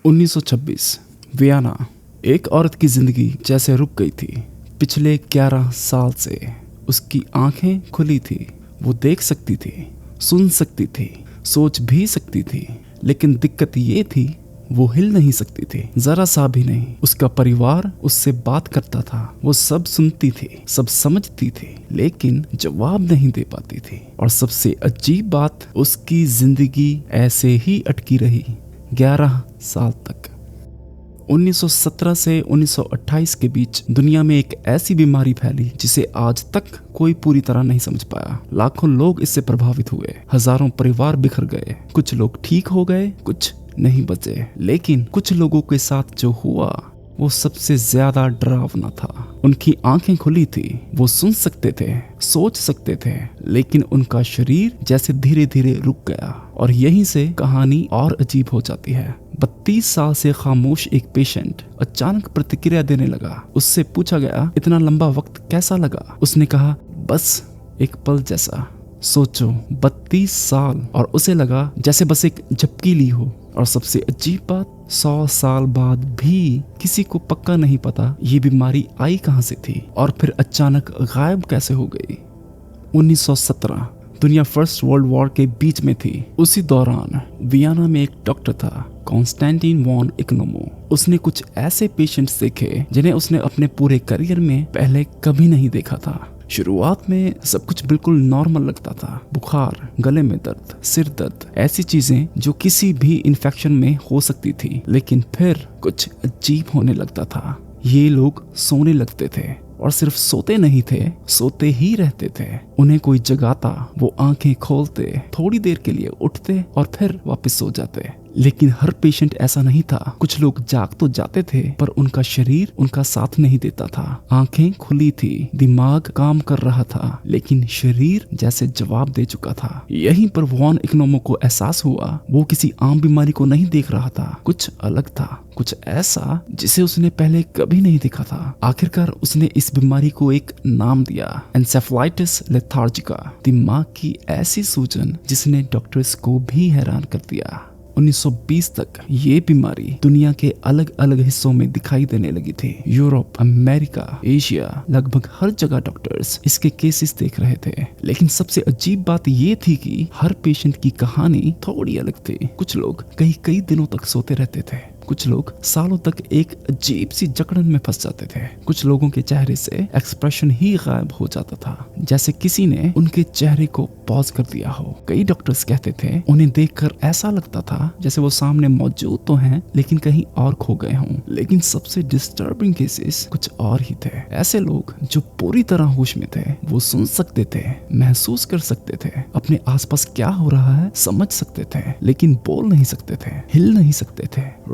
1926 Vienna. एक औरत की जिंदगी जैसे रुक गई थी। पिछले 11 साल से उसकी आंखें खुली थी। वो देख सकती थी, सुन सकती थी, सोच भी सकती थी, लेकिन दिक्कत ये थी वो हिल नहीं सकती थी, जरा सा भी नहीं। उसका परिवार उससे बात करता था, वो सब सुनती थी, सब समझती थी, लेकिन जवाब नहीं दे पाती थी। और सबसे अजीब बात, उसकी जिंदगी ऐसे ही अटकी रही 11 साल तक। 1917 से 1928 के बीच दुनिया में एक ऐसी बीमारी फैली जिसे आज तक कोई पूरी तरह नहीं समझ पाया। लाखों लोग इससे प्रभावित हुए, हजारों परिवार बिखर गए, कुछ लोग ठीक हो गए, कुछ नहीं बचे। लेकिन कुछ लोगों के साथ जो हुआ वो सबसे ज्यादा डरावना था। उनकी आंखें खुली थी, वो सुन सकते थे, सोच सकते थे, लेकिन उनका शरीर जैसे धीरे धीरे रुक गया। और यहीं से कहानी और अजीब हो जाती है। 32 साल से खामोश एक पेशेंट अचानक प्रतिक्रिया देने लगा। उससे पूछा गया, इतना लंबा वक्त कैसा लगा? उसने कहा, बस एक पल जैसा। सोचो, 32 साल, और उसे लगा जैसे बस एक झपकी ली हो। और सबसे अजीब बात, 100 साल बाद भी किसी को पक्का नहीं पता ये बीमारी आई कहां से थी और फिर अचानक गायब कैसे हो गई। 1917 दुनिया फर्स्ट वर्ल्ड वॉर के बीच में थी। उसी दौरान वियना में एक डॉक्टर था, कॉन्स्टेंटिन वॉन इकोनोमो। उसने कुछ ऐसे पेशेंट्स देखे जिन्हें उसने अपने पूरे करियर में पहले कभी नहीं देखा था। शुरुआत में सब कुछ बिल्कुल नॉर्मल लगता था। बुखार, गले में दर्द, सिर दर्द, ऐसी चीजें जो किसी भी इन्फेक्शन में हो सकती थी। लेकिन फिर कुछ अजीब होने लगता था। ये लोग सोने लगते थे, और सिर्फ सोते नहीं थे, सोते ही रहते थे। उन्हें कोई जगाता, वो आंखें खोलते, थोड़ी देर के लिए उठते और फिर वापस सो जाते। लेकिन हर पेशेंट ऐसा नहीं था। कुछ लोग जाग तो जाते थे, पर उनका शरीर उनका साथ नहीं देता था। आंखें खुली थी, दिमाग काम कर रहा था, लेकिन शरीर जैसे जवाब दे चुका था। यहीं पर वॉन इकोनोमो को एहसास हुआ, वो किसी आम बीमारी को नहीं देख रहा था, कुछ अलग था, कुछ ऐसा जिसे उसने पहले कभी नहीं देखा था। आखिरकार उसने इस बीमारी को एक नाम दिया, एन्सेफेलाइटिस लेथार्जिका, दिमाग की ऐसी सूजन जिसने डॉक्टर्स को भी हैरान कर दिया। 1920 तक ये बीमारी दुनिया के अलग अलग हिस्सों में दिखाई देने लगी थी। यूरोप, अमेरिका, एशिया, लगभग हर जगह डॉक्टर्स इसके केसेस देख रहे थे। लेकिन सबसे अजीब बात ये थी कि हर पेशेंट की कहानी थोड़ी अलग थी। कुछ लोग कई कई दिनों तक सोते रहते थे, कुछ लोग सालों तक एक अजीब सी जकड़न में फंस जाते थे। कुछ लोगों के चेहरे से एक्सप्रेशन ही गायब हो जाता था, जैसे किसी ने उनके चेहरे को पॉज कर दिया हो। कई डॉक्टर्स कहते थे उन्हें देखकर ऐसा लगता था जैसे वो सामने मौजूद तो हैं, लेकिन कहीं और खो गए हों। लेकिन सबसे डिस्टर्बिंग केसेस कुछ और ही थे। ऐसे लोग जो पूरी तरह होश में थे, वो सुन सकते थे, महसूस कर सकते थे, अपने आसपास क्या हो रहा है समझ सकते थे, लेकिन बोल नहीं सकते थे, हिल नहीं सकते थे।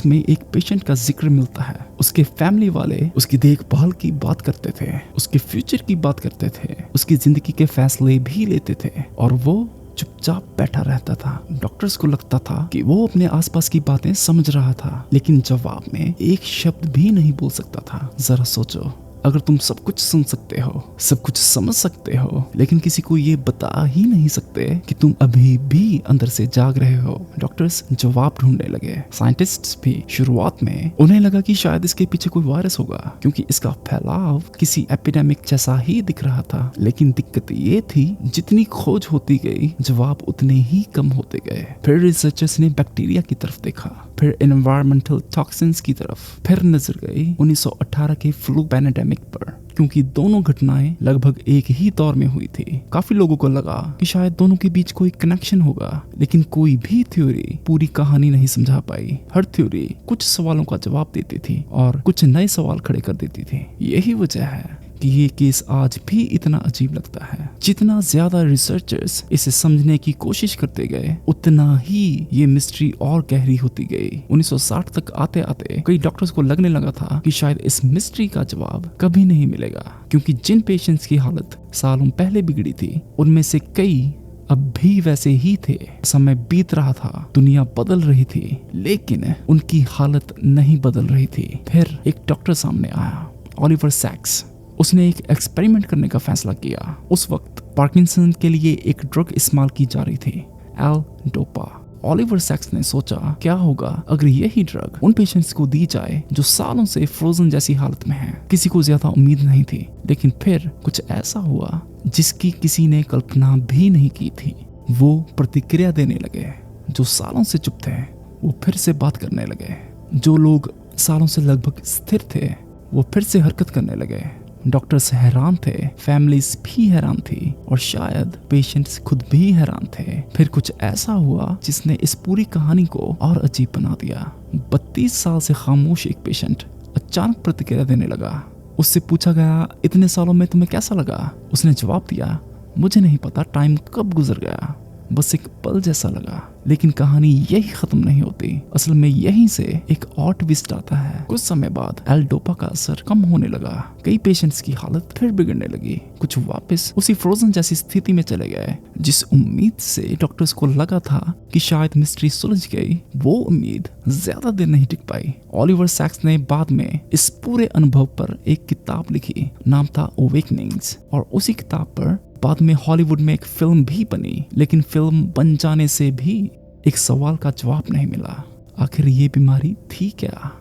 में एक पेशेंट का जिक्र मिलता है। उसके फैमिली वाले उसकी देखभाल की बात करते थे, उसके फ्यूचर की बात करते थे, उसकी जिंदगी के फैसले भी लेते थे, और वो चुपचाप बैठा रहता था। डॉक्टर्स को लगता था कि वो अपने आसपास की बातें समझ रहा था, लेकिन जवाब में एक शब्द भी नहीं बोल सकता था। जरा सोचो, अगर तुम सब कुछ सुन सकते हो, सब कुछ समझ सकते हो, लेकिन किसी को ये बता ही नहीं सकते कि तुम अभी भी अंदर से जाग रहे हो। डॉक्टर्स जवाब ढूंढने लगे। साइंटिस्ट्स भी शुरुआत में उन्हें लगा कि शायद इसके पीछे कोई वायरस होगा, क्योंकि इसका फैलाव किसी एपिडेमिक जैसा ही दिख रहा था। लेकिन दिक्कत ये थी, जितनी खोज होती गई, जवाब उतने ही कम होते गए। फिर रिसर्चर्स ने बैक्टीरिया की तरफ देखा, फिर एनवायरमेंटल टॉक्सिन्स की तरफ, फिर नजर गई 1918 के फ्लू पैंडेमिक पर, क्योंकि दोनों घटनाएं लगभग एक ही दौर में हुई थी। काफी लोगों को लगा कि शायद दोनों के बीच कोई कनेक्शन होगा, लेकिन कोई भी थ्योरी पूरी कहानी नहीं समझा पाई। हर थ्योरी कुछ सवालों का जवाब देती थी और कुछ नए सवाल खड़े कर देती थी। यही वजह है कि ये केस आज भी इतना अजीब लगता है। जितना ज्यादा रिसर्चर्स इसे समझने की कोशिश करते गए, उतना ही ये मिस्ट्री और गहरी होती गई। 1960 तक आते आते कई डॉक्टर्स को लगने लगा था कि शायद इस मिस्ट्री का जवाब कभी नहीं मिलेगा, क्योंकि जिन पेशेंट्स की हालत सालों पहले बिगड़ी थी, उनमें से कई अब भी वैसे ही थे। समय बीत रहा था, दुनिया बदल रही थी, लेकिन उनकी हालत नहीं बदल रही थी। फिर एक डॉक्टर सामने आया, ओलिवर सैक्स। उसने एक एक्सपेरिमेंट करने का फैसला किया। उस वक्त पार्किंसन के लिए एक ड्रग इस्तेमाल की जा रही थी, एल डोपा। ओलिवर सैक्स ने सोचा क्या होगा अगर यही ड्रग उन पेशेंट्स को दी जाए जो सालों से फ्रोजन जैसी हालत में हैं। किसी को ज्यादा उम्मीद नहीं थी, लेकिन फिर कुछ ऐसा हुआ जिसकी किसी ने कल्पना भी नहीं की थी। वो प्रतिक्रिया देने लगे। जो सालों से चुप थे वो फिर से बात करने लगे। जो लोग सालों से लगभग स्थिर थे वो फिर से हरकत करने लगे। डॉक्टर्स हैरान थे, फैमिलीज भी हैरान थी और शायद पेशेंट्स खुद भी हैरान थे। फिर कुछ ऐसा हुआ जिसने इस पूरी कहानी को और अजीब बना दिया। 32 साल से खामोश एक पेशेंट अचानक प्रतिक्रिया देने लगा। उससे पूछा गया, इतने सालों में तुम्हें कैसा लगा? उसने जवाब दिया, मुझे नहीं पता टाइम कब गुजर गया, बस एक पल जैसा लगा। लेकिन कहानी यही खत्म नहीं होती। असल में यहीं से एक और ट्विस्ट आता है। कुछ समय बाद एल-डोपा का असर कम होने लगा। कई पेशेंट्स की हालत फिर बिगड़ने लगी। कुछ वापस उसी फ्रोजन जैसी स्थिति में चले गए। जिस उम्मीद से डॉक्टर्स को लगा था कि शायद मिस्ट्री सुलझ गई, वो उम्मीद ज्यादा देर नहीं टिक पाई। ओलिवर सैक्स ने बाद में इस पूरे अनुभव पर एक किताब लिखी, नाम था अवेकनिंग्स, और उसी किताब पर बाद में हॉलीवुड में एक फिल्म भी बनी। लेकिन फिल्म बन जाने से भी एक सवाल का जवाब नहीं मिला, आखिर ये बीमारी थी क्या?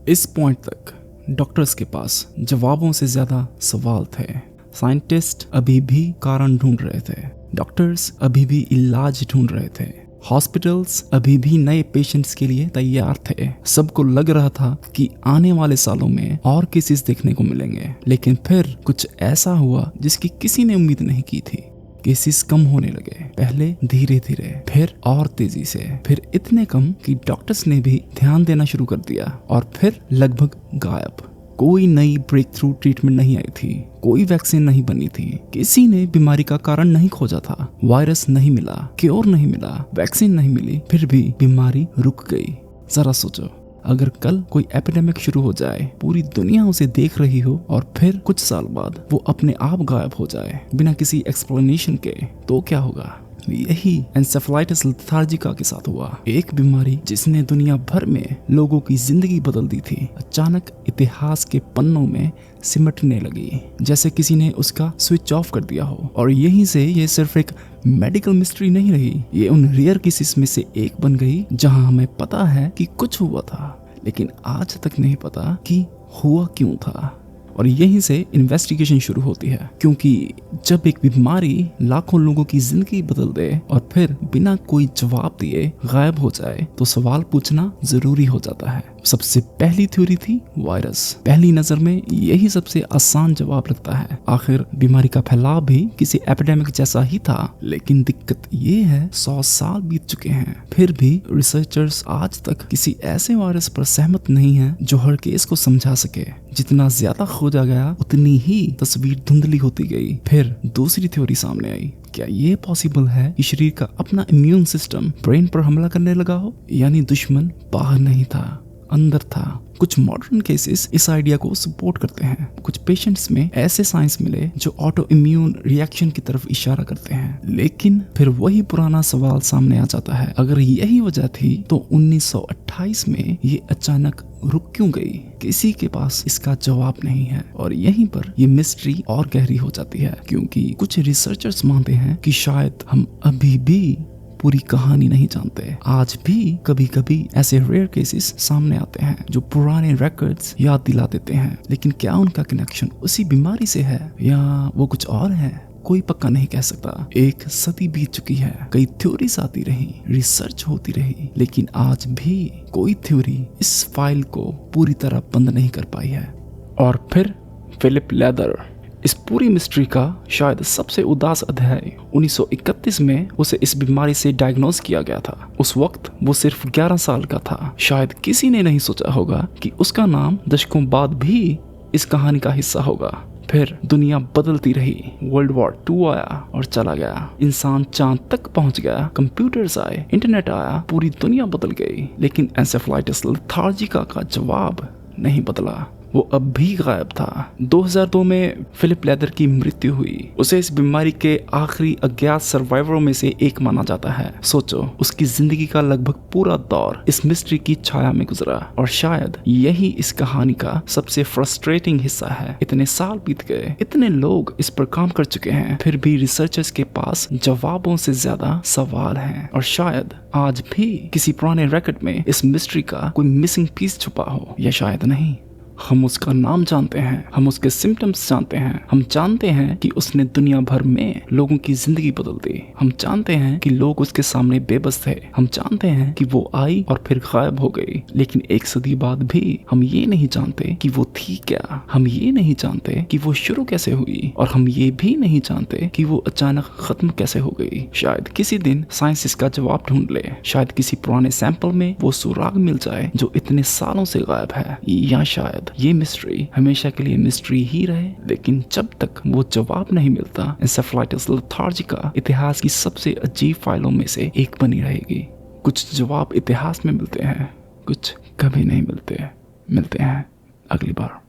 इस पॉइंट तक डॉक्टर्स के पास जवाबों से ज्यादा सवाल थे। साइंटिस्ट अभी भी कारण ढूंढ रहे थे, डॉक्टर्स अभी भी इलाज ढूंढ रहे थे, हॉस्पिटल्स अभी भी नए पेशेंट्स के लिए तैयार थे। सबको लग रहा था कि आने वाले सालों में और केसेस देखने को मिलेंगे। लेकिन फिर कुछ ऐसा हुआ जिसकी किसी ने उम्मीद नहीं की थी। केसेस कम होने लगे, पहले धीरे धीरे, फिर और तेजी से, फिर इतने कम कि डॉक्टर्स ने भी ध्यान देना शुरू कर दिया, और फिर लगभग गायब। कोई नई ब्रेक थ्रू ट्रीटमेंट नहीं आई थी, कोई वैक्सीन नहीं बनी थी, किसी ने बीमारी का कारण नहीं खोजा था, वायरस नहीं मिला, क्योर नहीं मिला, वैक्सीन नहीं मिली, फिर भी बीमारी रुक गई। जरा सोचो, अगर कल कोई एपिडेमिक शुरू हो जाए, पूरी दुनिया उसे देख रही हो और फिर कुछ साल बाद वो अपने आप गायब हो जाए बिना किसी एक्सप्लेनेशन के, तो क्या होगा? यही एन्सेफेलाइटिस लेथार्जिका के साथ हुआ। एक बीमारी जिसने दुनिया भर में लोगों की जिंदगी बदल दी थी, अचानक इतिहास के पन्नों में सिमटने लगी, जैसे किसी ने उसका स्विच ऑफ कर दिया हो। और यहीं से ये सिर्फ एक मेडिकल मिस्ट्री नहीं रही, ये उन रेयर केसेस में से एक बन गई जहां हमें पता है कि कुछ हुआ था, लेकिन आज तक नहीं पता कि हुआ क्यों था। और यहीं से इन्वेस्टिगेशन शुरू होती है, क्योंकि जब एक बीमारी लाखों लोगों की जिंदगी बदल दे और फिर बिना कोई जवाब दिए गायब हो जाए, तो सवाल पूछना जरूरी हो जाता है। सबसे पहली थ्योरी थी वायरस। पहली नजर में यही सबसे आसान जवाब लगता है। आखिर बीमारी का फैलाव भी किसी एपिडेमिक जैसा ही था। लेकिन दिक्कत ये है, 100 साल बीत चुके हैं, फिर भी रिसर्चर्स आज तक किसी ऐसे वायरस पर सहमत नहीं है जो हर केस को समझा सके। जितना ज्यादा खोजा गया, उतनी ही तस्वीर धुंधली होती गई। फिर दूसरी थ्योरी सामने आई, क्या ये पॉसिबल है कि शरीर का अपना इम्यून सिस्टम ब्रेन पर हमला करने लगा हो? यानी दुश्मन बाहर नहीं था, अंदर था। कुछ मॉडर्न केसेस इस आइडिया को सपोर्ट करते हैं। कुछ पेशेंट्स में ऐसे साइंस मिले जो ऑटो इम्यून रिएक्शन की तरफ इशारा करते हैं। लेकिन फिर वही पुराना सवाल सामने आ जाता है, अगर यही वजह थी तो 1928 में ये अचानक रुक क्यों गई? किसी के पास इसका जवाब नहीं है। और यहीं पर ये मिस्ट्री और गहरी हो जाती है, क्योंकि कुछ रिसर्चर्स मानते हैं कि शायद हम अभी भी पूरी कहानी नहीं जानते। आज भी कभी कभी ऐसे रेयर केसेस सामने आते हैं जो पुराने रिकॉर्ड्स याद दिला देते हैं। लेकिन क्या उनका कनेक्शन उसी बीमारी से है या वो कुछ और है? कोई पक्का नहीं कह सकता। एक सदी बीत चुकी है, कई थ्योरीज आती रही, रिसर्च होती रही, लेकिन आज भी कोई थ्योरी इस फाइल को पूरी तरह बंद नहीं कर पाई है। और फिर फिलिप लेदर, इस पूरी मिस्ट्री का शायद सबसे उदास अध्याय। 1931 में उसे इस बीमारी से डायग्नोज किया गया था। उस वक्त वो सिर्फ 11 साल का था। शायद किसी ने नहीं सोचा होगा कि उसका नाम दशकों बाद भी इस कहानी का हिस्सा होगा। फिर दुनिया बदलती रही, वर्ल्ड वॉर 2 आया और चला गया, इंसान चांद तक पहुंच गया, कंप्यूटर्स आए, इंटरनेट आया, पूरी दुनिया बदल गई। लेकिन एन्सेफेलाइटिस लेथार्जिका का जवाब नहीं बदला। वो अब भी गायब था। 2002 में फिलिप लेदर की मृत्यु हुई। उसे इस बीमारी के आखिरी अज्ञात सर्वाइवरों में से एक माना जाता है। सोचो, उसकी जिंदगी का लगभग पूरा दौर इस मिस्ट्री की छाया में गुजरा, और शायद यही इस कहानी का सबसे फ्रस्ट्रेटिंग हिस्सा है। इतने साल बीत गए, इतने लोग इस पर काम कर चुके हैं, फिर भी रिसर्चर्स के पास जवाबों से ज्यादा सवाल हैं, और शायद आज भी किसी पुराने रिकॉर्ड में इस मिस्ट्री का कोई मिसिंग पीस छुपा हो, या शायद नहीं। हम उसका नाम जानते हैं, हम उसके सिम्टम्स जानते हैं, हम जानते हैं कि उसने दुनिया भर में लोगों की जिंदगी बदल दी। हम जानते हैं कि लोग उसके सामने बेबस थे। हम जानते हैं कि वो आई और फिर गायब हो गई, लेकिन एक सदी बाद भी हम ये नहीं जानते कि वो थी क्या। हम ये नहीं जानते कि वो शुरू कैसे हुई, और हम ये भी नहीं जानते कि वो अचानक खत्म कैसे हो गई। शायद किसी दिन साइंस इसका जवाब ढूंढ ले। शायद किसी पुराने सैंपल में वो सुराग मिल जाए जो इतने सालों से गायब है, या शायद ये मिस्ट्री हमेशा के लिए मिस्ट्री ही रहे। लेकिन जब तक वो जवाब नहीं मिलता, एन्सेफेलाइटिस लेथार्जिका इतिहास की सबसे अजीब फाइलों में से एक बनी रहेगी। कुछ जवाब इतिहास में मिलते हैं, कुछ कभी नहीं मिलते हैं अगली बार।